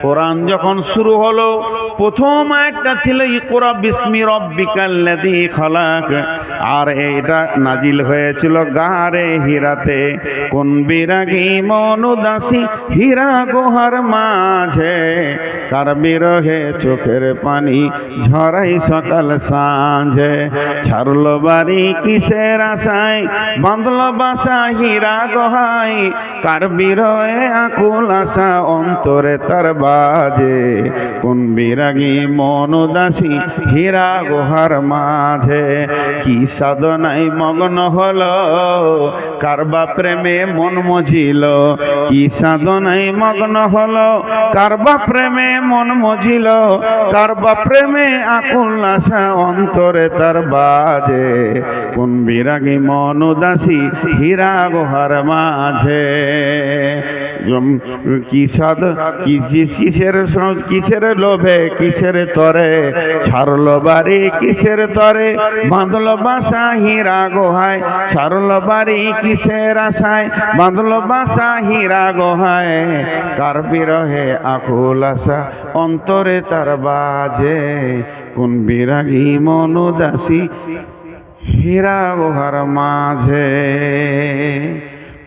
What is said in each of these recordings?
কোরআন যখন শুরু হলো প্রথম একটা ছিল ইকরা বিসমি রব্বিকাল্লাযী খালাক, আর এটা নাজিল হয়েছিল গারে হীরাতে। কোন বিরাগী মন উদাসী হীরা গুহার মাঝে, কার বিরহে চোখের পানি ঝরাই সকাল সাঁঝে। ছাড়লো বাড়ি কিসের আশায়, বাঁধলো বাসা হীরা গুহায়, কার বিরহে আকুল আশা অন্তরে তার বাজে। কোন বিরাগী মন উদাসী হীরা গুহার মাঝে, কি সাধনায় মগ্ন হলো কারবা প্রেমে মন মজিল। কি সাধনায় মগ্ন হলো কারবা প্রেমে মন মজিল, কারবা প্রেমে আকুল আশা অন্তরে তার বাজে। কোন বিরাগী মন উদাসী হীরা গুহার মাঝে। কিসের লোভে কিসের তরে, ছাড়লো বাড়ি কিসের তরে, বাঁধলো বাসা হীরা গুহায়। ছাড়লো বাড়ি কিসের আশায়, বাঁধলো বাসা হীরা গুহায়, কার বিরহে আকুল আশা অন্তরে তার বাজে। কোন বিরাগী মন উদাসী হীরা গুহার মাঝে।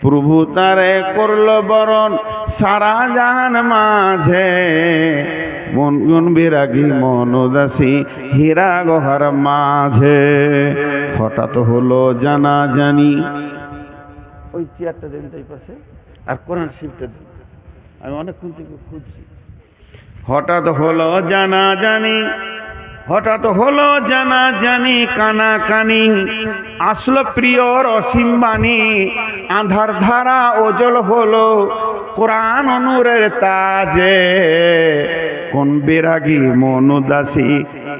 প্রভু তারে করলো বরণ সারা জাহান মাঝে, মন বিরাগী মন উদাসী হীরা গুহার মাঝে। হঠাৎ হলো জানা জানি, ওই চেয়ারটা দেন তাই পাশে, আর কোরআন শিবটা দেন, আমি অনেকক্ষণ থেকে খুঁজছি। হঠাৎ হলো জানা জানি, হঠাৎ হলো জানা জানি, কানা কানি আসলো প্রিয়র অসীম বাণী। আধার ধারা ওজল হলো কোরআন নূরের তাজে। কোন বিরাগী মন উদাসী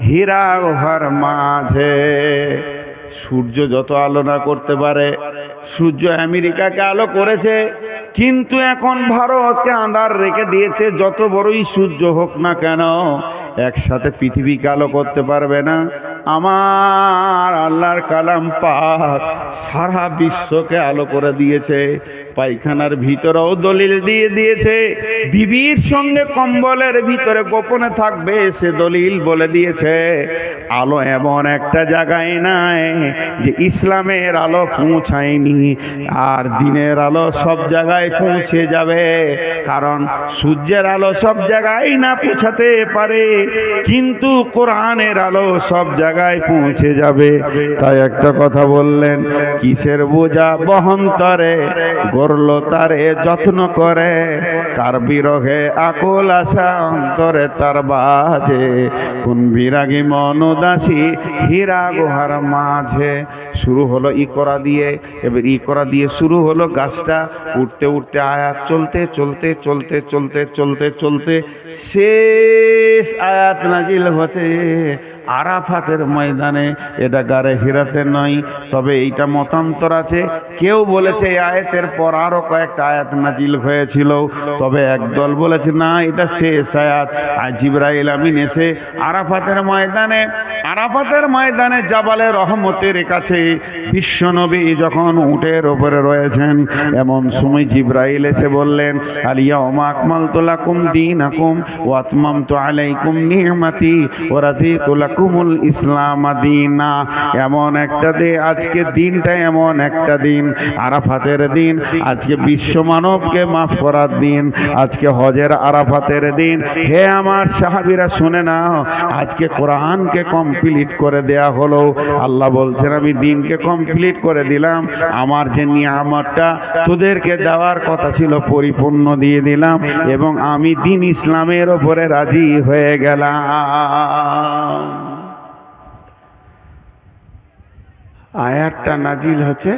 হীরা গুহার মাঝে। সূর্য যত আলো না করতে পারে, সূর্য আমেরিকাকে আলো করেছে, কিন্তু এখন ভারতকে আঁধার রেখে দিয়েছে। যত বড়ই সূর্য হোক না কেন, একসাথে পৃথিবীকে আলো করতে পারবে না। আমার আল্লাহর কালাম পাক সারা বিশ্বকে আলো করে দিয়েছে। পায়খানার ভিতরেও দলিল দিয়ে দিয়েছে, বিবির সঙ্গে কম্বলের ভিতরে গোপনে থাকবে সে দলিল বলে দিয়েছে। আলো এমন একটা জায়গায় নাই যে ইসলামের আলো পৌঁছায়নি, আর দিনের আলো সব জায়গায় পৌঁছে যাবে। কারণ সূর্যের আলো সব জায়গায় না পৌঁছাতে পারে, কিন্তু কোরআনের আলো সব জায়গায় পৌঁছে যাবে। তাই একটা কথা বললেন, কিসের বোঝা বহন্তরে, গড়লো তারে যত্ন করে, কার বিরহে আকুল আশা অন্তরে তার বাজে। কোন বিরাগী মন উদাসী হীরা গুহার মাঝে। শুরু হলো ইকরা দিয়ে, এবার ইকরা দিয়ে শুরু হলো গাছটা উঠতে উঠতে আয়াত চলতে চলতে চলতে চলতে চলতে চলতে শেষ আয়াত নাজিল হতে আরাফাতের ময়দানে। এটা গারে হীরাতে নয়, তবে এইটা মতান্তর আছে। কেউ বলেছে এই আয়াতের পর আরো কয়েকটা আয়াত নাজিল হয়েছিল, তবে একদল বলেছে না এটা শেষ আয়াত। আর জিবরাইল আমিন এসে আরাফাতের ময়দানে, আরাফাতের ময়দানে জাবালে রহমতের কাছে বিশ্বনবী যখন উটের ওপরে রয়েছেন, এমন সময় জিবরাইল এসে বললেন, আলিয়াউমা আকমালতু লাকুম দীনাকুম ওয়া আতমামতু আলাইকুম নি'মাতি ওয়া রাদিতু লাকুমুল ইসলাম দীনা। এমন একটা দিন, আজকে দিনটা এমন একটা দিন, আরাফাতের দিন। আজকে বিশ্ব মানবকে মাফ করার দিন, আজকে হজের আরাফাতের দিন। হে আমার সাহাবীরা শুনে নাও, আজকে কোরআনকে কমপ্লিট করে দেয়া হলো। আল্লাহ বলছেন আমি দিনকে কমপ্লিট করে দিলাম, আমার যে নিয়ামতটা তোদেরকে দেওয়ার কথা ছিল পরিপূর্ণ দিয়ে দিলাম, এবং আমি দিন ইসলামের ওপরে রাজি হয়ে গেলাম। আয়াতটা নাজিল হচ্ছে,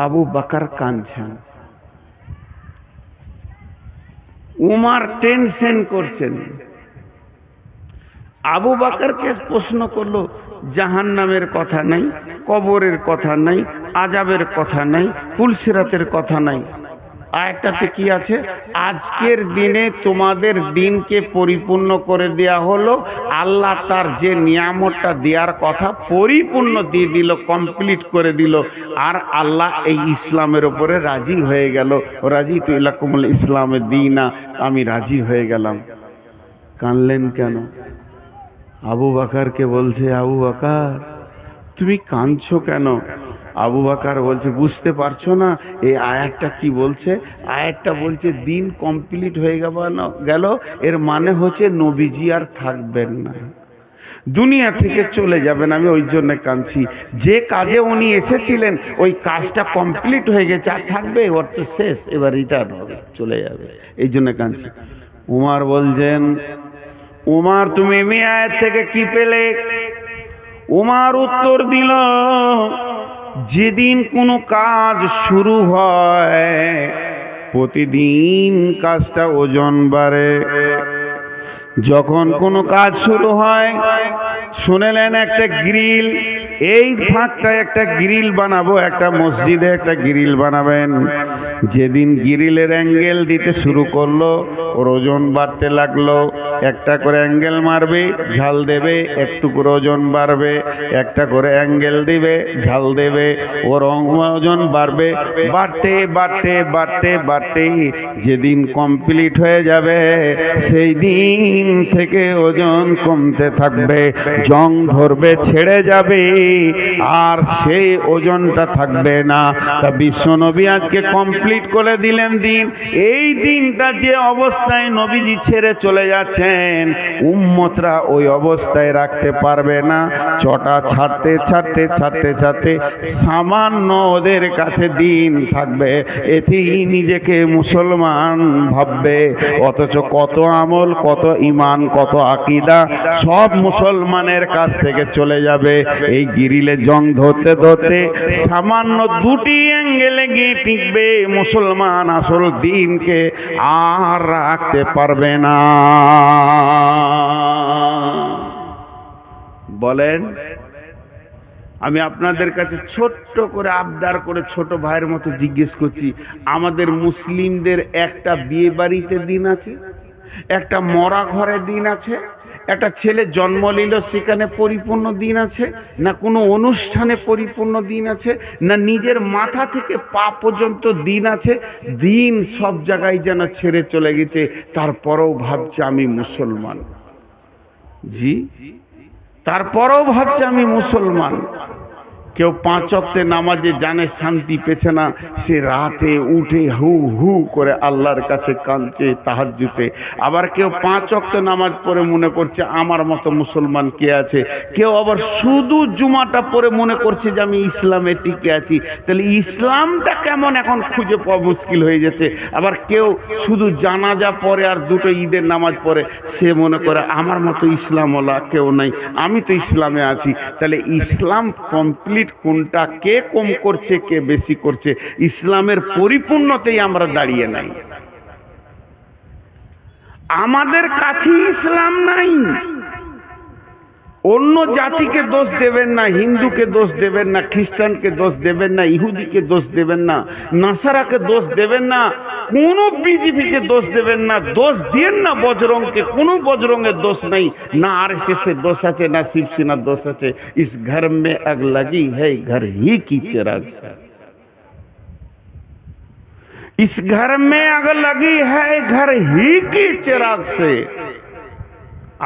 আবু বকর কাঁদছেন, উমর টেনশন করছেন। আবু বকরকে প্রশ্ন করলো, জাহান্নামের কথা নাই, কবরের কথা নাই, আযাবের কথা নাই, পুলসিরাতের কথা নাই, আয়াতটাতে কি আছে? আজকের দিনে তোমাদের দিনকে পরিপূর্ণ করে দেয়া হলো। আল্লাহ তার যে নিয়ামতটা দেওয়ার কথা পরিপূর্ণ দিয়ে দিল, কমপ্লিট করে দিল। আর আল্লাহ এই ইসলামের ওপরে রাজি হয়ে গেল। রাজি তো ইলাকুমুল ইসলামের দিনা, আমি রাজি হয়ে গেলাম। কানলেন কেন? আবু বকরকে বলছে, আবু বকর তুমি কাঁদছো কেন? আবু বকর বলছে, বুঝতে পারছো না এই আয়াতটা কি বলছে? আয়াতটা বলছে দিন কমপ্লিট হয়ে গেল, এর মানে হচ্ছে নবীজি আর থাকবেন না, দুনিয়া থেকে চলে যাবেন। আমি ওই জন্য কাঁদছি, যে কাজে উনি এসেছিলেন ওই কাজটা কমপ্লিট হয়ে গেছে, আর থাকবে? ওর তো শেষ, এবার রিটার্ন হবে, চলে যাবে, এই জন্য কাঁদছি। উমার বলছেন, উমার তুমি আয়াত থেকে কি পেলে? উমার উত্তর দিল, যেদিন কোনো কাজ শুরু হয় প্রতিদিন কাজটা ওজন বাড়ে। যখন কোনো কাজ শুরু হয়, শুনেলেন একটা গ্রিল, এই ফাঁকটা একটা গ্রিল বানাবো, একটা মসজিদে একটা গ্রিল বানাবেন। যেদিন গ্রিলের অ্যাঙ্গেল দিতে শুরু করলো ওর ওজন বাড়তে লাগলো। একটা করে অ্যাঙ্গেল মারবে, ঝাল দেবে, একটু করে ওজন বাড়বে, একটা করে অ্যাঙ্গেল দিবে, ঝাল দেবে, ওর ওজন বাড়বে, বাড়তে বাড়তে বাড়তে বাড়তে যেদিন কমপ্লিট হয়ে যাবে সেই দিন থেকে ওজন কমতে থাকবে, জং ধরবে, ছেড়ে যাবে, আর সেই ওজনটা থাকবে না। তা বিশ্বনবী আজকে কমপ্লিট করে দিলেন দিন। এই দিনটা যে অবস্থায় নবীজি ছেড়ে চলে যাচ্ছেন, উম্মতরা ওই অবস্থায় রাখতে পারবে না। চটা ছাড়তে ছাড়তে ছাড়তে ছাড়তে সামান্য ওদের কাছে দিন থাকবে, এতেই নিজেকে মুসলমান ভাববে। অথচ কত আমল, কত ইমান, কত আকীদা সব মুসলমানের কাছ থেকে চলে যাবে। এই গ্রিলে জং ধরতে ধরতে সামান্য দুটি অ্যাঙ্গেলে গিয়ে টিকবে, মুসলমান আসল দিনকে আর রাখতে পারবে না। বলেন, আমি আপনাদের কাছে ছোট্ট করে আবদার করে ছোট ভাইয়ের মতো জিজ্ঞেস করছি, আমাদের মুসলিমদের একটা বিয়ে বাড়িতে দিন আছে, একটা মরা ঘরে দিন আছে, একটা ছেলে জন্ম নিল সেখানে পরিপূর্ণ দিন আছে, না কোনো অনুষ্ঠানে পরিপূর্ণ দিন আছে, না নিজের মাথা থেকে পা পর্যন্ত দিন আছে? দিন সব জায়গায় যেন ছেড়ে চলে গেছে, তারপরেও ভাবছে আমি মুসলমান। জি, তারপরেও ভাবছে আমি মুসলমান। কেউ 5 ওয়াক্তের নামাজে জানে শান্তি পেছে না, সে রাতে উঠে হু হু করে আল্লাহর কাছে কাঁদছে তাহাজ্জুদে। আবার কেউ 5 ওয়াক্ত নামাজ পড়ে মনে করছে আমার মতো মুসলমান কে আছে। কেউ আবার শুধু জুমাটা পড়ে মনে করছে যে আমি ইসলামে টিকে আছি। তাহলে ইসলামটা কেমন এখন খুঁজে পাওয়া মুশকিল হয়ে যাচ্ছে। আবার কেউ শুধু জানাজা পড়ে আর দুটো ঈদের নামাজ পড়ে, সে মনে করে আমার মতো ইসলামওয়ালা কেউ নাই, আমি তো ইসলামে আছি। তাহলে ইসলাম কমপ্লিট কোনটা, কে কম করছে কে বেশি করছে? ইসলামের পরিপূর্ণতেই আমরা দাঁড়িয়ে নাই। আমাদের কাছে ইসলাম নাই। অন্য জাতিকে দোষ দেবেন না, হিন্দুকে দোষ দেবেন না, খ্রিস্টানকে দোষ দেবেন না, ইহুদিকে দোষ দেবেন না, নাসারাকে দোষ দেবেন না, কোনো বিজেপিকে দোষ দেবেন না, দোষ দিয়েন না বজরংকে, কোনো বজরংয়ের দোষ নাই, না आरएसएस এর দোষ আছে, না শিবসেনার দোষ আছে। इस घर में आग लगी है घर ही की चिराग से, इस घर में आग लगी है घर ही की चिराग से।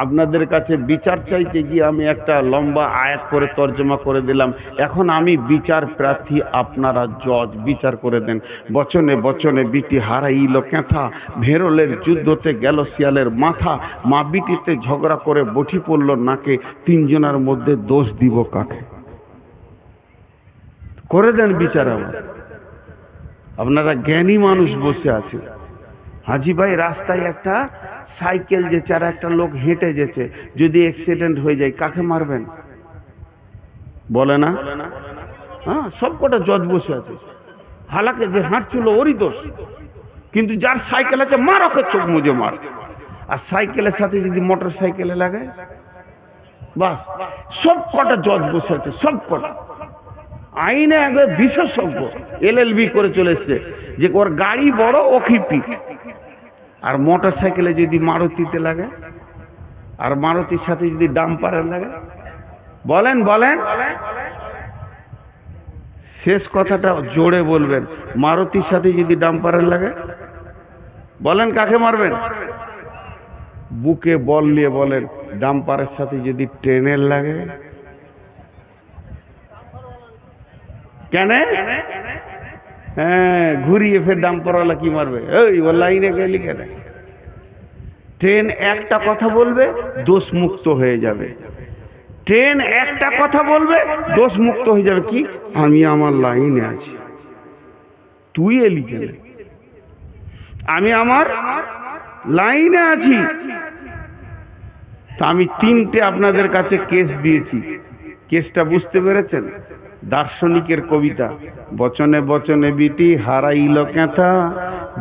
আপনাদের কাছে বিচার চাইতে গিয়ে আমি একটা লম্বা আয়াত করে তর্জমা করে দিলাম। এখন আমি বিচার প্রার্থী, আপনারা জজ, বিচার করে দেন। বচনে বচনে বিটি হারাইল ক্যাঁথা, ভেরলের যুদ্ধতে গেল শিয়ালের মাথা, মা বিটিতে ঝগড়া করে বটি পড়ল নাকে, তিনজনের মধ্যে দোষ দিব কাকে? করে দেন বিচার। আমার আপনারা জ্ঞানী মানুষ বসে আছে। হাজি ভাই, রাস্তায় একটা সাইকেল যেছে আর একটা লোক হেঁটে যেছে, যদি অ্যাক্সিডেন্ট হয়ে যায় কাকে মারবেন? বলে না? হ্যাঁ, সব কটা জজ বসে আছে। হালাকে যে হাঁটছিল ওরই দোষ, কিন্তু যার সাইকেল আছে মার, ওকে চোখ মুজে মার। আর সাইকেলের সাথে যদি মোটর সাইকেলে লাগে, বাস সব কটা জজ বসে আছে, সব কটা। আইনে একবার বিশেষজ্ঞ, LLB করে চলে এসছে, যে ওর গাড়ি বড় ওকি পিঠ। আর মোটর সাইকেলে যদি মারুতিতে লাগে, আর মারুতির সাথে যদি ডাম্পারে লাগে, বলেন বলেন, শেষ কথাটা জোরে বলবেন, মারুতির সাথে যদি ডাম্পারের লাগে, বলেন কাকে মারবেন? বুকে বল নিয়ে বলেন, ডাম্পারের সাথে যদি ট্রেনের লাগে? কেন? হ্যাঁ, ঘুরিয়ে ফের ডাম্পারওয়ালা কি মারবে? ওই ও লাইনে গেলি কেন? ট্রেন একটা কথা বলবে, দোষ মুক্ত হয়ে যাবে। ট্রেন একটা কথা বলবে, দোষ মুক্ত হয়ে যাবে। কি? আমি আমার লাইনে আছি। তুই এলি কেন? আমি আমার লাইনে আছি। তা আমি 3টে আপনাদের কাছে কেস দিয়েছি। কেসটা বুঝতে পেরেছেন? দার্শনিকের কবিতা, বচনে বচনে বিটি হারাইল কেথা,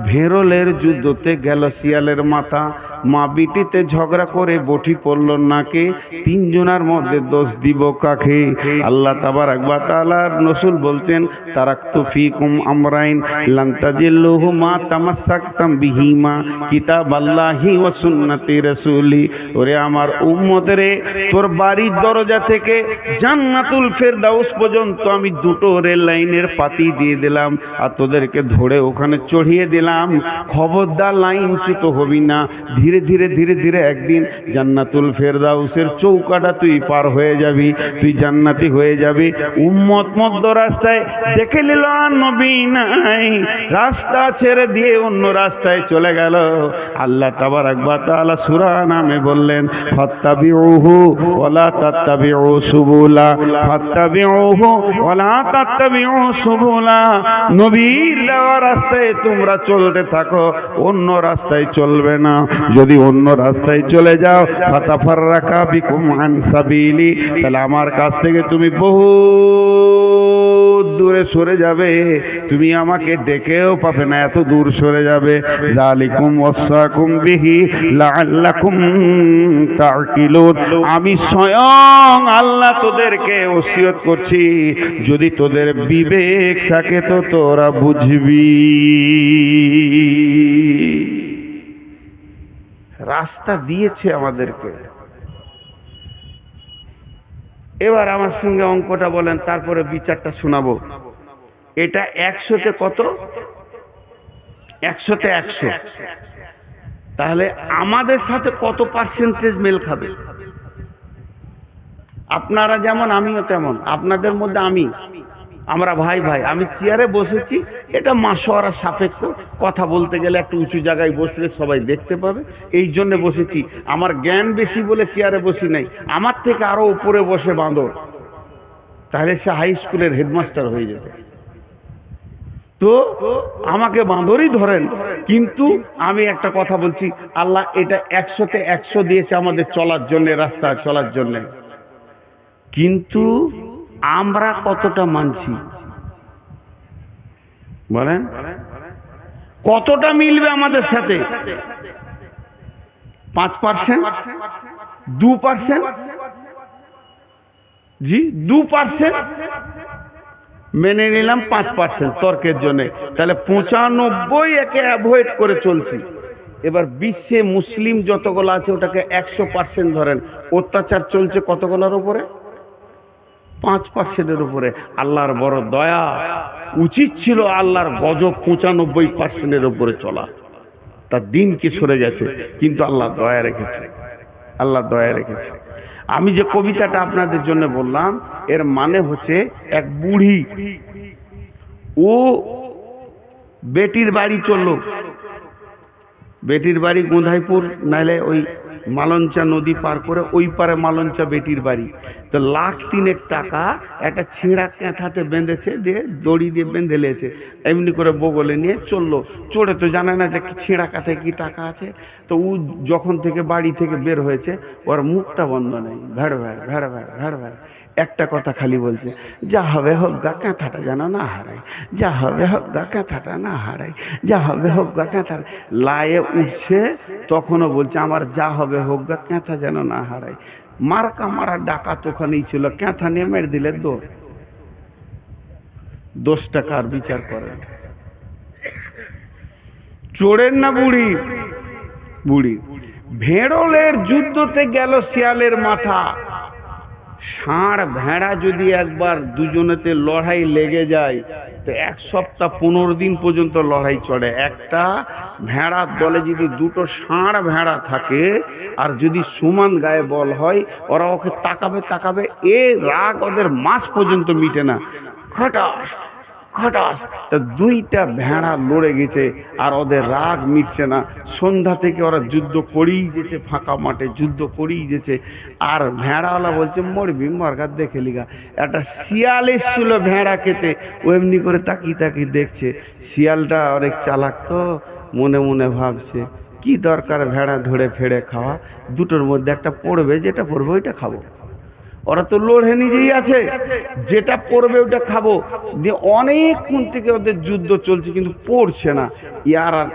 ভেরলের যুদ্ধতে গেল শিয়ালের মাথা, মা বিটিতে ঝগড়া করে বটি পড়ল নাকে, 3 জনার মধ্যে দোষ দিব কাকে? আল্লাহ তাবারাক ওয়া তাআলার রাসূল বলতেন, তারাকতু ফীকুম আমরাইন লান তাজিল্লুহুমা তামাসসাকতাম বিহিমা কিতাবাল্লাহি ওয়া সুন্নতি রাসূলি। ওরে আমার উম্মত রে, তোর বাড়ির দরজা থেকে জান্নাতুল ফেরদাউস পর্যন্ত আমি 2টো রেল লাইনের পাতি দিয়ে দিলাম, আর তোদেরকে ধরে ওখানে চড়িয়ে দিলাম। খবরদার লাইনচ্যুত হবি না। ধীরে ধীরে ধীরে ধীরে একদিন জান্নাতুল ফেরদাউসের চৌকাটা তুই পার হয়ে যাবি, তুই জান্নাতি হয়ে যাবি। উম্মত মধ্য রাস্তায় দেখে নিল আর নবী নাই, রাস্তা ছেড়ে দিয়ে অন্য রাস্তায় চলে গেল। আল্লাহ তাবারাক ওয়া তাআলা সূরা নামে বললেন, ফাত্তাবিউহু ওয়ালা তাত্তাবিউ সুবুলা, ফাত্তাবিউহু ওয়ালা তাত্তাবিউ সুবুলা। নবীর দেওয়া রাস্তায় তোমরা চলতে থাকো, অন্য রাস্তায় চলবে না। যদি অন্য রাস্তায় চলে যাও, ফাতাফাররাকা বিকুম আন সাবিলি, তাহলে আমার কাছ থেকে তুমি বহু দূরে সরে যাবে, তুমি আমাকে ডেকেও পাবে না, এত দূর সরে যাবে। যালিকুম ওয়াসাকুম বিহি লাআল্লাকুম তাকিলুন। আমি স্বয়ং আল্লাহ তোদেরকে ওসিয়ত করছি, যদি তোদের বিবেক থাকে তো তোরা বুঝবি। রাস্তা দিয়েছে আমাদেরকে। এবার আমার সঙ্গে অঙ্কটা বলেন, তারপরে বিচারটা শোনাবো। এটা 100তে কত? 100তে 100। তাহলে আমাদের সাথে কত পার্সেন্টেজ মেল খাবে? আপনারা যেমন আমিও তেমন। আপনাদের মধ্যে আমরা ভাই ভাই। আমি চেয়ারে বসেছি, এটা মাশওয়ারা সাপেক্ষ। কথা বলতে গেলে একটু উঁচু জায়গায় বসলে সবাই দেখতে পাবে, এই জন্য বসেছি। আমার জ্ঞান বেশি বলে চেয়ারে বসি নাই। আমার থেকে আরো উপরে বসে বাঁদর, তাহলে সে হাই স্কুলের হেডমাস্টার হয়ে যেত। তো আমাকে বাঁদরই ধরেন, কিন্তু আমি একটা কথা বলছি, আল্লাহ এটা 100তে 100 দিয়েছে আমাদের চলার জন্য, রাস্তা চলার জন্য। কিন্তু আমরা কতটা মানছি বলেন? কতটা মিলবে আমাদের সাথে? 5%, 2%? জি 2% মেনে নিলাম, 5% তর্কের জন্য। তাহলে 95 একে অ্যাভয়েড করে চলছি। এবার বিশ্বে মুসলিম যতগুলো আছে ওটাকে 100% ধরেন, অত্যাচার চলছে কতগুলোর উপরে? 5%-এর উপরে। আল্লাহর বড় দয়া, উচিত ছিল আল্লাহর গজব 95%-এর উপরে চলা, তার দিনকে সরে গেছে, কিন্তু আল্লাহ দয়া রেখেছে, আল্লাহ দয়া রেখেছে। আমি যে কবিতাটা আপনাদের জন্য বললাম, এর মানে হচ্ছে এক বুড়ি, ও বেটির বাড়ি চললো। বেটির বাড়ি গোঁধাইপুর, নাইলে ওই মালঞ্চা নদী পার করে ওই পারে মালঞ্চা বেটির বাড়ি। তো 1,03,000 টাকা একটা ছিঁড়া কাঁথাতে বেঁধেছে, দিয়ে দড়ি দিয়ে বেঁধে নিয়েছে, এমনি করে বগলে নিয়ে চললো। চড়ে তো জানে না যে ছিঁড়া কাঁথায় কি টাকা আছে। তো ও যখন থেকে বাড়ি থেকে বের হয়েছে, ওর মুখটা বন্ধ নেই, ভেড় ভেড় ভেড় ভেড় ভেড় ভেড় একটা কথা খালি বলছে, যা হবে হোক গা, কাঁথাটা যেন না হারাই, যা হবে হোক গা, কাঁথাটা না হারাই, যা হবে হোক গা, কাঁথা। লায়ে উঠছে, তখনও বলছে আমার যা হবে হোক গা, কাঁথা যেন না হারাই। মার্কা মারা ডাকাত ওখানেই ছিল, কাঁথা নিয়ে মেরে দিলে দৌড়। 10 টাকার বিচার করেন, চোরের না বুড়ি? বুড়ি। ভেড়লের যুদ্ধতে গেল শিয়ালের মাথা। ষাঁড় ভেড়া যদি একবার দুজনেতে লড়াই লেগে যায় তো 1 সপ্তাহ 15 দিন পর্যন্ত লড়াই চলে। একটা ভেড়ার দলে যদি দুটো ষাঁড় ভেড়া থাকে আর যদি সমান গায়ে বল হয়, ওরা ওকে তাকাবে তাকাবে, এ রাগ ওদের মাস পর্যন্ত মিটে না। খটাস খটাস, তা 2টা ভেড়া লড়ে গেছে আর ওদের রাগ মিটছে না। সন্ধ্যা থেকে ওরা যুদ্ধ করেই গেছে, ফাঁকা মাঠে যুদ্ধ করেই গেছে। আর ভেড়াওয়ালা বলছে মরবি মরগার দেখে লিগা। একটা শিয়াল এসছিল ভেড়া খেতে, ও এমনি করে তাকিয়ে তাকিয়ে দেখছে। শিয়ালটা অনেক চালাক তো, মনে মনে ভাবছে কি দরকার ভেড়া ধরে ফেড়ে খাওয়া, দুটোর মধ্যে একটা পড়বে, যেটা পড়বে ওইটা খাবো। ওরা তো লড়ে নিজেই আছে, যেটা পড়বে ওটা খাবো। দিয়ে অনেকক্ষণ থেকে ওদের যুদ্ধ চলছে কিন্তু পড়ছে না। ইয়ার আর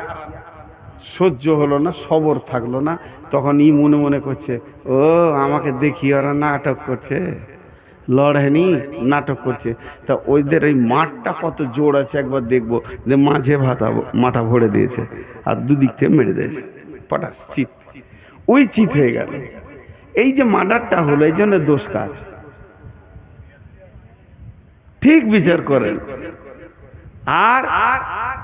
সহ্য হলো না, সবর থাকলো না। তখন ই মনে মনে করছে, ও আমাকে দেখি ওরা নাটক করছে, লড়েনি নাটক করছে। তা ওইদের এই মাঠটা কত জোর আছে একবার দেখবো। যে মাঝে মাথা ভরে দিয়েছে আর দুদিক থেকে মেরে দিয়েছে, পটাশ চিত, ওই চিত হয়ে গেল। এই যে মার্ডারটা হলো, এই জন্য দোষ কার? ঠিক বিচার করেন। আর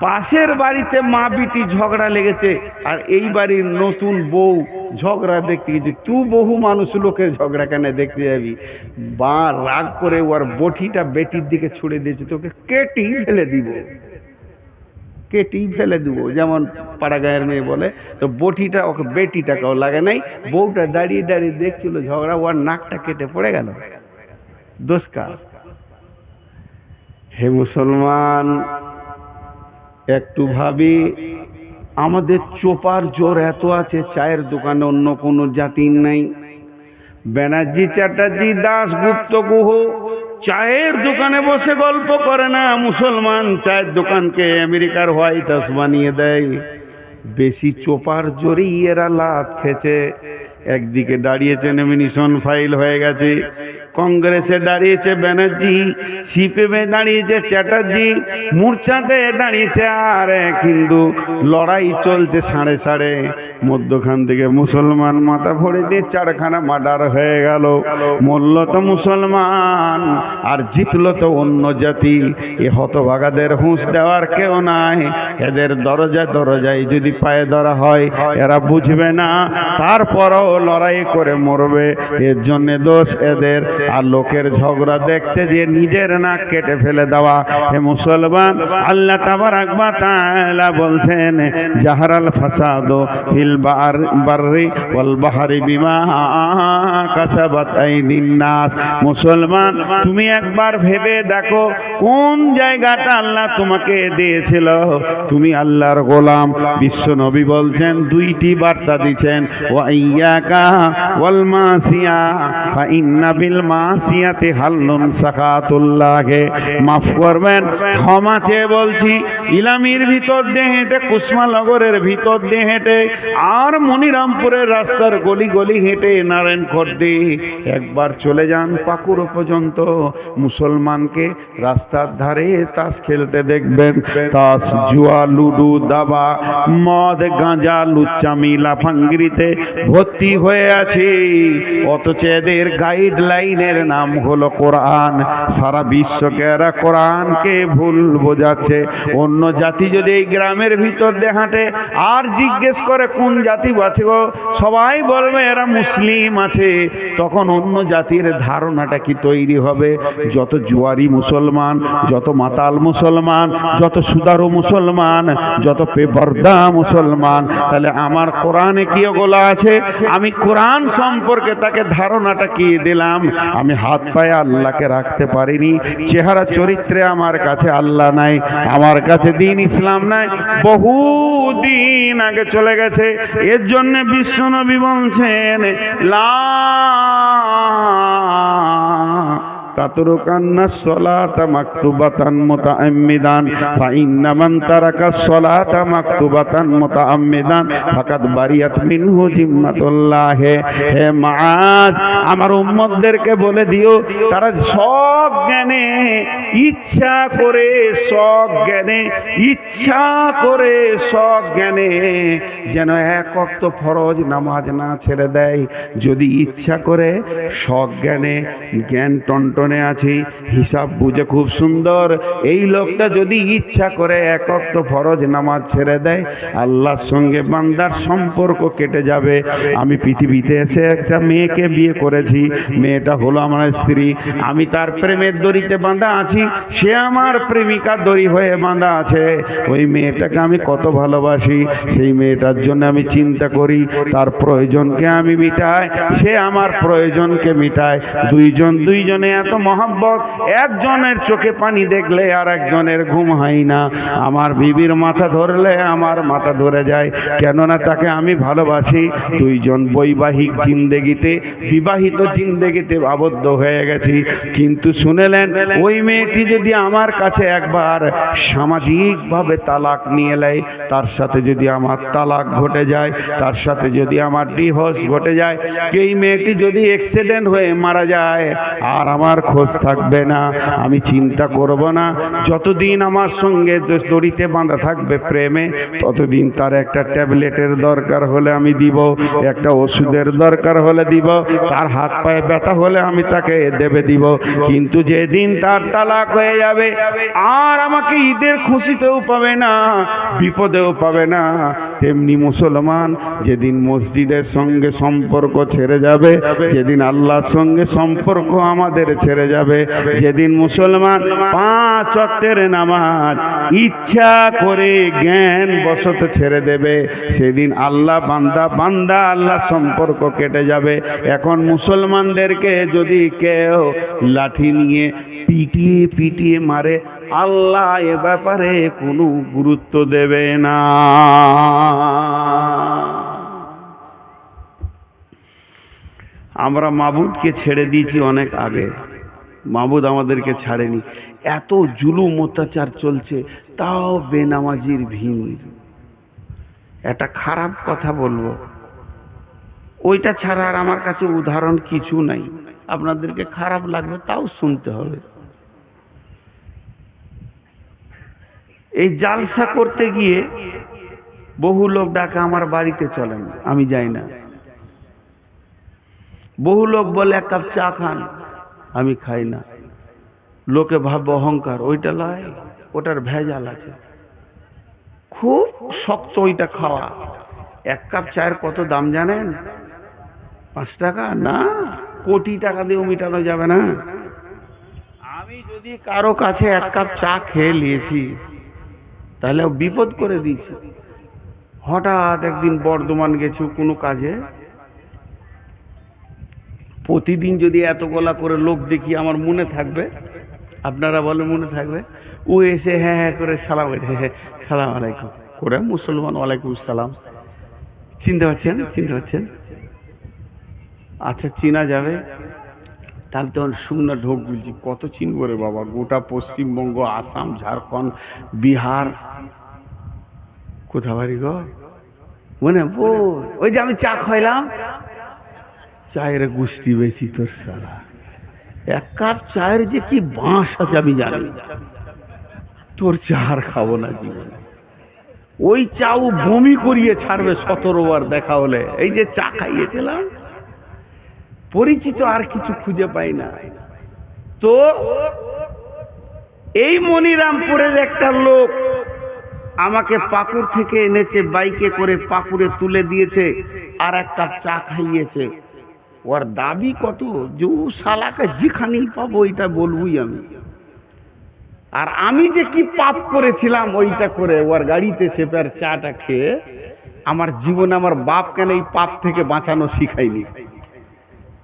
পাশের বাড়িতে মা বিটি ঝগড়া লেগেছে, আর এই বাড়ির নতুন বউ ঝগড়া দেখতে গেছে। তুই বহু মানুষ লোকের ঝগড়া কেন দেখতে যাবি? বা রাগ করে ওর বটিটা বেটির দিকে ছুড়ে দিয়েছে, তোকে কেটেই ফেলে দিব, কেটেই ফেলে দিব। যেমন পাড়া গায়ের মেয়ে বলে, তো বটিটা ওকে বেটিটাকেও লাগে নাই, বউটা দাঁড়িয়ে দাঁড়িয়ে দেখছিল ঝগড়া, ওর নাকটা কেটে পড়ে গেল। দোষ কার? হে মুসলমান, একটু ভাবি, আমাদের চোপার জোর এত আছে, চায়ের দোকানে অন্য কোনো জাতির নাই। ব্যানার্জি, চ্যাটার্জি, দাশগুপ্ত, গুহ চায়ের দোকানে বসে গল্প করে না। মুসলমান চায়ের দোকানকে আমেরিকার হোয়াইট হাউস বানিয়ে দেয়। বেশি চোপার জোরেই এরা লাত খেছে। একদিকে দাঁড়িয়েছে নমিনেশন ফাইল হয়ে গেছে, কংগ্রেসে দাঁড়িয়েছে ব্যানার্জি, সিপিএমে দাঁড়িয়েছে চ্যাটার্জি, মূর্ছাতে দাঁড়িয়েছে আর কিন্তু লড়াই চলছে সাড়ে সাড়ে। মধ্যখান থেকে মুসলমান মাথা ভরে দিয়ে 4খানা মার্ডার হয়ে গেল। মরল তো মুসলমান আর জিতলো তো অন্য জাতি। এ হতভাগাদের হুঁশ দেওয়ার কেউ নাই। এদের দরজায় দরজায় যদি পায়ে ধরা হয়, এরা বুঝবে না, তারপরও লড়াই করে মরবে। এর জন্য দোষ এদের। আর লোকের ঝগড়া দেখতে যে নিজের নাক কেটে ফেলে দেওয়া। হে মুসলমান, আল্লাহ তাবারাক ওয়া তাআলা বলছেন, জাহারাল ফাসাদু ফিল বাররি ওয়াল বাহরি বিমা কাসাবাত আইদিন নাস। মুসলমান, তুমি একবার ভেবে দেখো কোন জায়গাটা আল্লাহ তোমাকে দিয়েছিল। তুমি আল্লাহর গোলাম। বিশ্ব নবী বলছেন, 2টি বার্তা দিচ্ছেন, ওয়া ইয়াকা ওয়াল মাসিয়া ফা ইন্না বিল মাসিয়াতি হাল্লুন সাকাতুল্লাহে। মাফ করবেন, ক্ষমা চেয়ে বলছি। ইলামির ভিতর দিয়ে হেঁটে, কুসমানগরের ভিতর দিয়ে হেঁটে, আর মনিরামপুরের রাস্তার গলি গলি হেঁটে নারায়ণখর্দে একবার চলে যান পাকুড়ো পর্যন্ত। মুসলমানকে রাস্তার ধারে তাস খেলতে দেখবেন। তাস, জুয়া, লুডু, দাবা, মদ, গাঁজা, লুচ্চামি, লাফাঙ্গিরিতে ভর্তি হয়ে আছে। অথচ এদের গাইডলাইনের নাম হলো কোরআন। সারা বিশ্বকে এরা কোরআনকে ভুল বোঝাচ্ছে। অন্য জাতি যদি এই গ্রামের ভিতর দিয়ে হাঁটে আর জিজ্ঞেস করে কোন জাতি আছে গো, সবাই বলবে এরা মুসলিম আছে। তখন অন্য জাতির ধারণাটা কি তৈরি হবে? যত জুয়ারি মুসলমান, যত মাতাল মুসলমান, যত সুদারু মুসলমান, যত পেবর্দা মুসলমান। তাহলে আমার কোরআনে কি ওগুলো আছে? আমি কোরআন সম্পর্কে তাকে ধারণাটা কি দিলাম? আমি হাত পায়ে আল্লাহকে রাখতে পারিনি। চেহারা চরিত্রে আমার কাছে আল্লাহ নাই, আমার কাছে দ্বীন ইসলাম নাই, বহু দিন আগে চলে গেছে। এর জন্য বিশ্বনবী বলছেন, লা তাতরুকান্নাস সালাতা মাকতুবাতান মুতাআম্মিদান ফা ইন্না মান তারাকাস সালাতা মাকতুবাতান মুতাআম্মিদান ফাকাদ বারিয়াত মিনহু জিম্মাতুল্লাহ। হে মুআজ, আমার উম্মতদেরকে বলে দিও তারা সজ্ঞানে ইচ্ছা করে সজ্ঞানে যেন এক ওয়াক্ত ফরজ নামাজ না ছেড়ে দেয়। যদি ইচ্ছা করে সজ্ঞানে, জ্ঞান টনটনে আছে, হিসাব বুঝে খুব সুন্দর, এই লোকটা যদি ইচ্ছা করে এক ওয়াক্ত ফরজ নামাজ ছেড়ে দেয়, আল্লাহর সঙ্গে বান্দার সম্পর্ক কেটে যাবে। আমি পৃথিবীতে এসে একটা মেয়েকে বিয়ে করেছি, মেয়েটা হলো আমার স্ত্রী, আমি তার প্রেমের দড়িতে বাঁধা আছি, সে আমার প্রেমিকার দড়ি হয়ে বাঁধা আছে। ওই মেয়েটাকে আমি কত ভালোবাসি, সেই মেয়েটার জন্য আমি চিন্তা করি, তার প্রয়োজনকে আমি মিটাই, সে আমার প্রয়োজনকে মিটায়। দুইজনে এত মহব্বত, একজনের চোখে পানি দেখলে আর একজনের ঘুম হয় না। আমার বিবির মাথা ধরলে আমার মাথা ধরে যায়, কেননা তাকে আমি ভালোবাসি। দুইজন বৈবাহিক জিন্দেগিতে, বিবাহিত জিন্দেগিতে আবদ্ধ হয়ে গেছি। কিন্তু শুনেলেন, ওই মেয়েটি যদি আমার কাছে একবার সামাজিকভাবে তালাক নিয়ে নেয়, তার সাথে যদি আমার তালাক ঘটে যায়, তার সাথে যদি আমার ডিভোর্স ঘটে যায়, এই মেয়েটি যদি অ্যাক্সিডেন্ট হয়ে মারা যায়, আর আমার খোঁজ থাকবে না, আমি চিন্তা করব না। যতদিন আমার সঙ্গে দড়িতে বাঁধা থাকবে প্রেমে, ততদিন তার একটা ট্যাবলেটের দরকার হলে আমি দিব, একটা ওষুধের দরকার হলে দিব, তার হাত পায়ে ব্যথা হলে আমি তাকে দিব। কিন্তু যেদিন তার তালাক হয়ে যাবে, আর আমাকে ঈদের খুশিতেও পাবে না, বিপদেও পাবে না। তেমনি মুসলমান যেদিন মসজিদের সঙ্গে সম্পর্ক ছেড়ে যাবে, যেদিন আল্লাহর সঙ্গে সম্পর্ক আমাদের ছেড়ে যাবে, যেদিন মুসলমান 5 ওয়াক্তের নামাজ ইচ্ছা করে জ্ঞান বশত ছেড়ে দেবে, সেদিন আল্লাহ বান্দা আল্লাহ সম্পর্ক কেটে যাবে। এখন মুসলমানদেরকে যদি কেউ লাঠি নিয়ে পিটিয়ে মারে, আল্লাহ এ ব্যাপারে কোনো গুরুত্ব দেবে না। আমরা মাবুদকে ছেড়ে দিয়েছি অনেক আগে, মাবুদ আমাদেরকে ছাড়েনি। এত জুলুম অত্যাচার চলছে, তাও বেনামাজির ভিড়। একটা খারাপ কথা বলবো, ওইটা ছাড়া আর আমার কাছে উদাহরণ কিছু নাই। আপনাদেরকে খারাপ লাগবে, তাও শুনতে হবে। এই জালসা করতে গিয়ে বহু লোক ডাকে আমার বাড়িতে চলেন, আমি যাই না। বহু লোক বলে 1 কাপ চা খান, আমি খাই না। লোকে ভাববে অহংকার, ওইটা লয়, ওটার ভেজাল আছে। খুব শক্ত ওইটা খাওয়া। 1 কাপ চায়ের কত দাম জানেন? 5 টাকা না, কোটি টাকা দিয়েও মেটানো যাবে না। আমি যদি কারো কাছে 1 কাপ চা খেয়ে নিয়েছি, তাহলে বিপদ করে দিয়েছি। হঠাৎ একদিন বর্ধমান গেছি কোনো কাজে, প্রতিদিন যদি এত গলা করে লোক দেখি, আমার মনে থাকবে? আপনারা বলেন মনে থাকবে? ও এসে হ্যাঁ হ্যাঁ করে সালাম, সালাম আলাইকুম করে, মুসলমান, ওয়ালাইকুম সালাম। চিনতে পারছেন? আচ্ছা, চিনা যাবে। তাহলে তখন শুকনো ঢোক বলছি, কত চিনব রে বাবা, গোটা পশ্চিমবঙ্গ, আসাম, ঝাড়খণ্ড, বিহার, কোথা বাড়ি গো মনে ওই যে আমি চা খাইলাম, চায়ের গুষ্টি বেশি তোর সারা। 1 কাপ চায়ের যে কি বাঁশ আছে আমি জানি, তোর চা আর খাবো না জীবনে। ওই চাও বমি করিয়ে ছাড়বে 17 বার দেখা হলে। এই যে চা খাইয়েছিলাম, পরিচিত আর কিছু খুঁজে পাই না। তো এই মনিরামপুরের একটা লোক আমাকে পাকুড় থেকে এনেছে, বাইকে করে পাকুড়ে তুলে দিয়েছে, আর 1 কাপ চা খাইয়েছে। ওর দাবি কত, যে শালাকে যেখানেই পাবো ওইটা বলবই আমি। আর আমি যে কি পাপ করেছিলাম ওইটা করে ওর গাড়িতে চেপে আর চাটা খেয়ে, আমার জীবনে আমার বাপ কেন এই পাপ থেকে বাঁচানো শিখায়নি।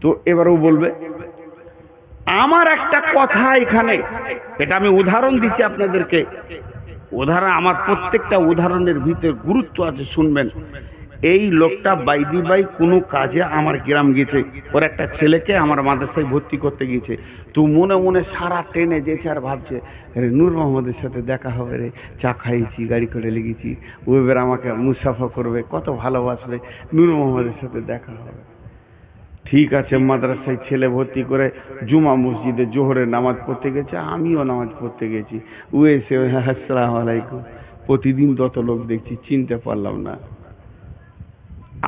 তো এবারও বলবে। আমার একটা কথা এখানে, এটা আমি উদাহরণ দিচ্ছি আপনাদেরকে। উদাহরণ, আমার প্রত্যেকটা উদাহরণের ভিতরে গুরুত্ব আছে, শুনবেন। এই লোকটা বাইদি বাই কোনো কাজে আমার গ্রাম গেছে, ওর একটা ছেলেকে আমার মাদ্রাসায় ভর্তি করতে গিয়েছে। তো মনে মনে সারা ট্রেনে যেছে আর ভাবছে, রে নূর মোহাম্মদের সাথে দেখা হবে রে, চা খাইয়েছি, গাড়ি করে লেগেছি, ও এবার আমাকে মুসাফা করবে, কত ভালোবাসবে, নূর মোহাম্মদের সাথে দেখা হবে। ঠিক আছে, মাদ্রাসায় ছেলে ভর্তি করে জুমা মসজিদে জোহরের নামাজ পড়তে গেছে, আমিও নামাজ পড়তে গেছি। ও এসে আসসালামু আলাইকুম, প্রতিদিন তত লোক দেখছি, চিনতে পারলাম না,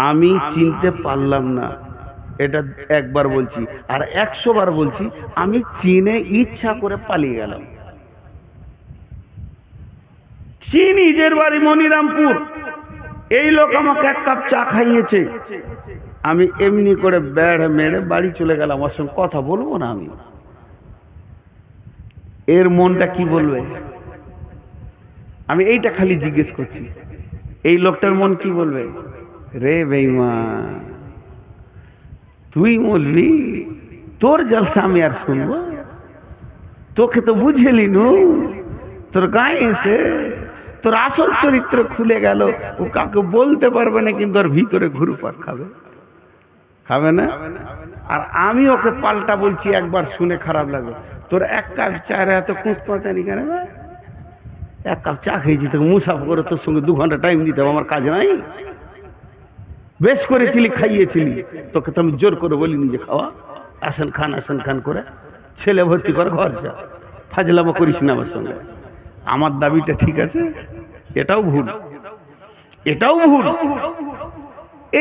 আমি চিনতে পারলাম না। এটা একবার বলছি, আর 100 বার বলছি, আমি চিনে ইচ্ছা করে পালিয়ে গেলাম। নিজের বাড়ি মনিরামপুর, এই লোক আমাকে 1 কাপ চা খাইয়েছে, আমি এমনি করে বেড় মেরে বাড়ি চলে গেলাম, ওর সঙ্গে কথা বলবো না আমি। এর মনটা কি বলবে? আমি এইটা খালি জিজ্ঞেস করছি, এই লোকটার মন কি বলবে? রে বেঈমান, তুই বলবি তোর জলসা আমি আর শুনবো? তোকে তো বুঝেলি নু, তোর গায়ে এসে তোর আসল চরিত্র খুলে গেল, ও কাউকে বলতে পারবে না, কিন্তু ওর ভিতরে ঘুরপাক খাবে, খাবে না? আর আমি ওকে পাল্টা বলছি, একবার শুনে খারাপ লাগলো, তোর 1 কাপ চায়ের এত কুঁত কথা নি কেন? 1 কাপ চা খেয়েছি, তোকে মুসাফা করে তোর সঙ্গে 2 ঘন্টা টাইম দিতে হবে, আমার কাজ নাই? বেশ করেছিলি, খাইয়েছিলি, তোকে তো আমি জোর করে বলিনি যে খাওয়া, আসেন খান করে ছেলে ভর্তি করে ঘর যা, ফাজলামো করিস না আমার সঙ্গে। আমার দাবিটা ঠিক আছে? এটাও ভুল, এটাও ভুল।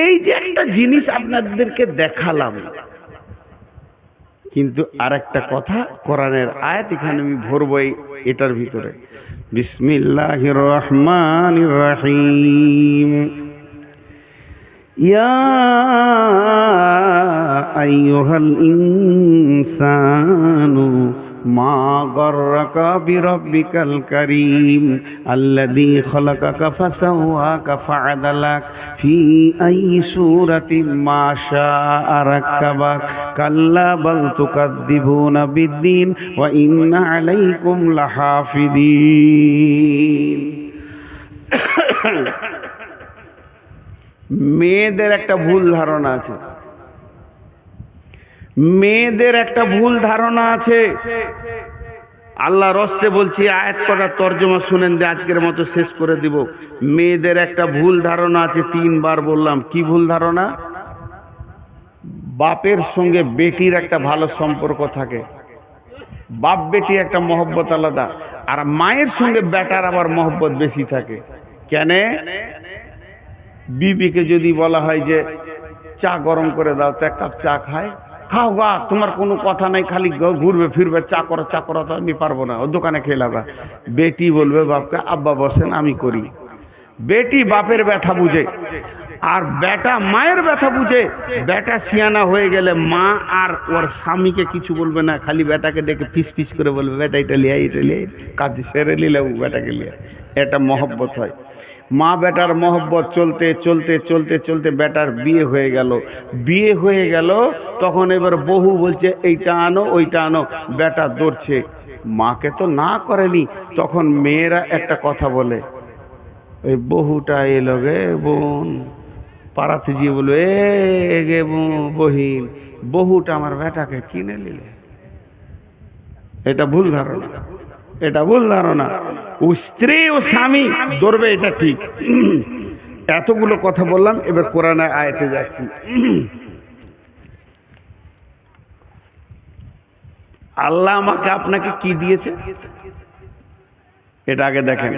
এই যে একটা জিনিস আপনাদেরকে দেখালাম, কিন্তু আরেকটা কথা, কোরআনের আয়াত এখানে আমি ভরবো এটার ভিতরে। বিসমিল্লাহির রহমানির রহিম। ইয়া আইয়ুহাল ইনসানু মা গররাকা বিরব্বিকাল কারীম আল্লাযী খালাকাকা ফাসাওয়াকা ফাআদালাক ফি আইয়ি সূরাতিন মা শাআ রাক্কাবাক কাল্লা বাল তুকাদ্দিবুনা বিদ্দীন ওয়া ইন্না আলাইকুম লাহাফিদিন। মেয়েদের একটা ভুল ধারণা আছে, মেয়েদের একটা ভুল ধারণা আছে। আল্লাহ রস্তে বলছি, আয়াত কটা তর্জমা শুনেন দিয়ে আজকের মতো শেষ করে দিব। মেয়েদের একটা ভুল ধারণা আছে, 3 বার বললাম। কি ভুল ধারণা? বাপের সঙ্গে বেটির একটা ভালো সম্পর্ক থাকে, বাপ বেটি একটা মহব্বত আলাদা, আর মায়ের সঙ্গে বেটার আবার মহব্বত বেশি থাকে। কেন? বিবিকে যদি বলা হয় যে চা গরম করে দাও, তো 1 কাপ চা খায়, খাও গা, তোমার কোনো কথা নাই, খালি ঘুরবে ফিরবে, চা করো তো আমি পারবো না, ও দোকানে খেয়ে লাগা। বেটি বলবে বাপকে, আব্বা বসেন আমি করি। বেটি বাপের ব্যথা বুঝে, আর বেটা মায়ের ব্যথা বুঝে। বেটা সিয়ানা হয়ে গেলে মা আর ওর স্বামীকে কিছু বলবে না, খালি বেটাকে ডেকে ফিস ফিস করে বলবে, বেটা এটা লিয়ে, কাজ সেরে নিলে বেটাকে লিয়ে। এটা মহব্বত হয়। মা বেটার মহব্বত চলতে চলতে চলতে চলতে বেটার বিয়ে হয়ে গেল, তখন এবার বহু বলছে এইটা আনো ওইটা আনো, বেটা দৌড়ছে, মাকে তো না করেনি। তখন মেয়েরা একটা কথা বলে, ওই বহুটা এলো গে বোন, পাড়াতে গিয়ে বলবে, এ গে বহিন, বহুটা আমার বেটাকে কিনে নিলে। এটা ভুল ধারণা, এটা ভুল ধারণা। ও স্ত্রী ও স্বামী ধরবে, এটা ঠিক। এতগুলো কথা বললাম, এবার কোরআনের আয়াতে যাচ্ছি। আল্লাহ আমাকে আপনাকে কি দিয়েছে এটা আগে দেখেন।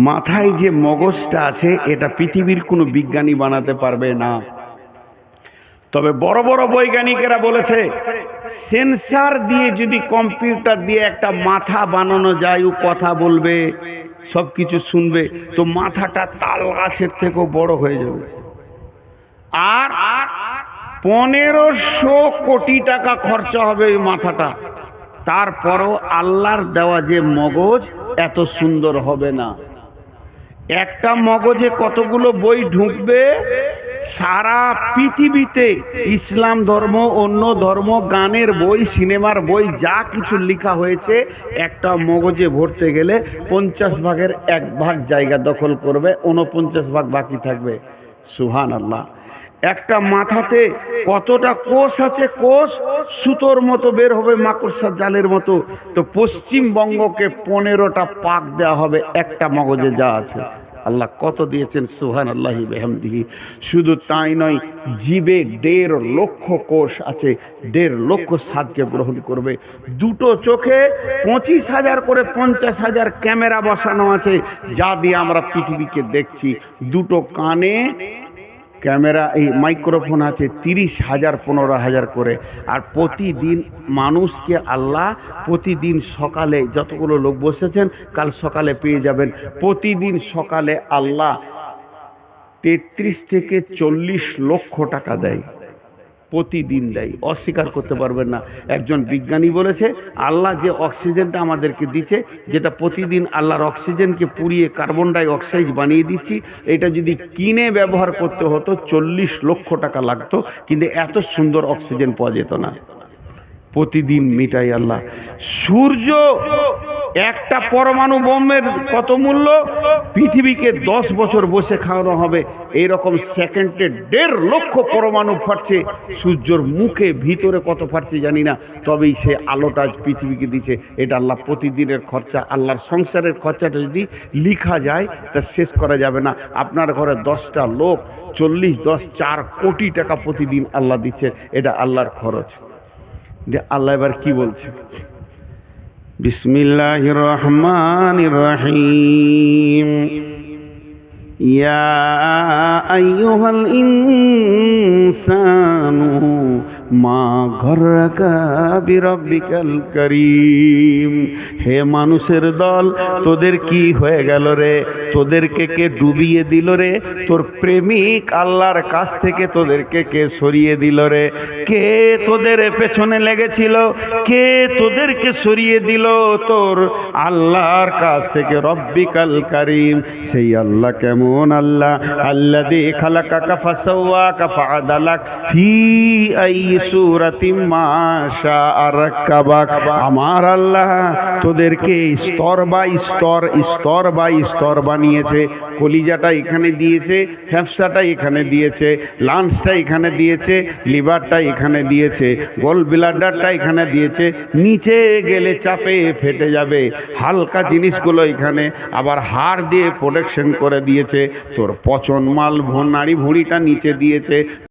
মাথায় যে মগজটা আছে, এটা পৃথিবীর কোনো বিজ্ঞানী বানাতে পারবে না। তবে বড় বড় বৈজ্ঞানিকেরা বলেছে, সেন্সার দিয়ে যদি কম্পিউটার দিয়ে একটা মাথা বানানো যায়, ও কথা বলবে, সব কিছু শুনবে, তো মাথাটা তাল গাছের থেকেও বড় হয়ে যাবে। আর 1500 কোটি টাকা খরচা হবে ওই মাথাটা, তারপরও আল্লাহর দেওয়া যে মগজ এত সুন্দর হবে না। একটা মগজে কতগুলো বই ঢুকবে, সারা পৃথিবীতে ইসলাম ধর্ম, অন্য ধর্ম, গানের বই, সিনেমার বই যা কিছু লেখা হয়েছে, একটা মগজে ভরতে গেলে 50 ভাগের 1 ভাগ জায়গা দখল করবে, 49 ভাগ বাকি থাকবে। সুবহানাল্লাহ। একটা মাথাতে কতটা কোষ আছে, কোষ সুতোর মতো বের হবে, মাকড়সার জালের মতো। তো পশ্চিমবঙ্গকে 15টা পাক দেওয়া হবে একটা মগজে যা আছে। আল্লাহ কত দিয়েছেন, সুবহানাল্লাহি বিহামদিহি। শুধু তাই নয়, জিবে 1.5 লক্ষ কোষ আছে, 1.5 লক্ষ স্বাদকে গ্রহণ করবে। দুটো চোখে 25,000 করে 50,000 ক্যামেরা বসানো আছে, যা দিয়ে আমরা পৃথিবীকে দেখছি। দুটো কানে ক্যামেরা, এই মাইক্রোফোন আছে 30,000 15,000 করে। আর প্রতিদিন মানুষকে আল্লাহ প্রতিদিন সকালে, যতগুলো লোক বসেছেন কাল সকালে পেয়ে যাবেন, প্রতিদিন সকালে আল্লাহ 33 থেকে 40 লক্ষ টাকা দেয়, প্রতিদিন দেয়, অস্বীকার করতে পারবেন না। একজন বিজ্ঞানী বলেছে, আল্লাহ যে অক্সিজেনটা আমাদেরকে দিচ্ছে, যেটা প্রতিদিন আল্লাহর অক্সিজেনকে পুড়িয়ে কার্বন ডাই অক্সাইড বানিয়ে দিচ্ছি, এটা যদি কিনে ব্যবহার করতে হতো 40 লক্ষ টাকা লাগতো, কিন্তু এত সুন্দর অক্সিজেন পাওয়া যেত না। প্রতিদিন মিটাই আল্লাহ। সূর্য, একটা পরমাণু বোমের কত মূল্য, পৃথিবীকে 10 বছর বসে খাওয়ানো হবে। এইরকম সেকেন্ডে 1.5 লক্ষ পরমাণু ফাটছে, সূর্যর মুখে ভিতরে কত ফাটছে জানি না, তবেই সে আলোটা আজ পৃথিবীকে দিচ্ছে। এটা আল্লাহ প্রতিদিনের খরচা। আল্লাহর সংসারের খরচাটা যদি লিখা যায় তা শেষ করা যাবে না। আপনার ঘরে 10টা লোক, 4 কোটি টাকা প্রতিদিন আল্লাহ দিচ্ছে, এটা আল্লাহর খরচ। যে আল্লাহ এবার কি বলছে, বিসমিল্লাহির রহমানির রহিম, ইয়া আইয়ুহাল ইনসানু মা গররাকা বিরাব্বিকাল কারীম। হে মানুষের দল, তোদের কি হয়ে গেল রে? তোদেরকে কে ডুবিয়ে দিল রে? তোর প্রেমিক আল্লাহর কাছ থেকে তোদেরকে কে সরিয়ে দিল রে? কে তোদের পেছনে লেগেছিল? কে তোদেরকে সরিয়ে দিল তোর আল্লাহর কাছ থেকে? রব্বিকাল কারীম, সেই আল্লাহ কেমন আল্লাহ? আল্লাযী খালাকাকা ফাসাওয়াকা ফাআদালাক ফি আই সূরাতিম মা শাআ রাক্কাবাক। আমার আল্লাহ তোদেরকে স্তর বাই স্তর, স্তর বাই স্তর বানিয়েছে। কলিজাটা এখানে দিয়েছে, ফ্যাপসাটা এখানে দিয়েছে, লাঞ্চটা এখানে দিয়েছে, লিভারটা এখানে দিয়েছে, গোল ব্লাডারটা এখানে দিয়েছে। নিচে গেলে চাপে ফেটে যাবে, হালকা জিনিসগুলো এখানে, আবার হাড় দিয়ে প্রোটেকশন করে দিয়েছে। তোর পচন মাল নাড়ি ভুঁড়িটা নিচে দিয়েছে।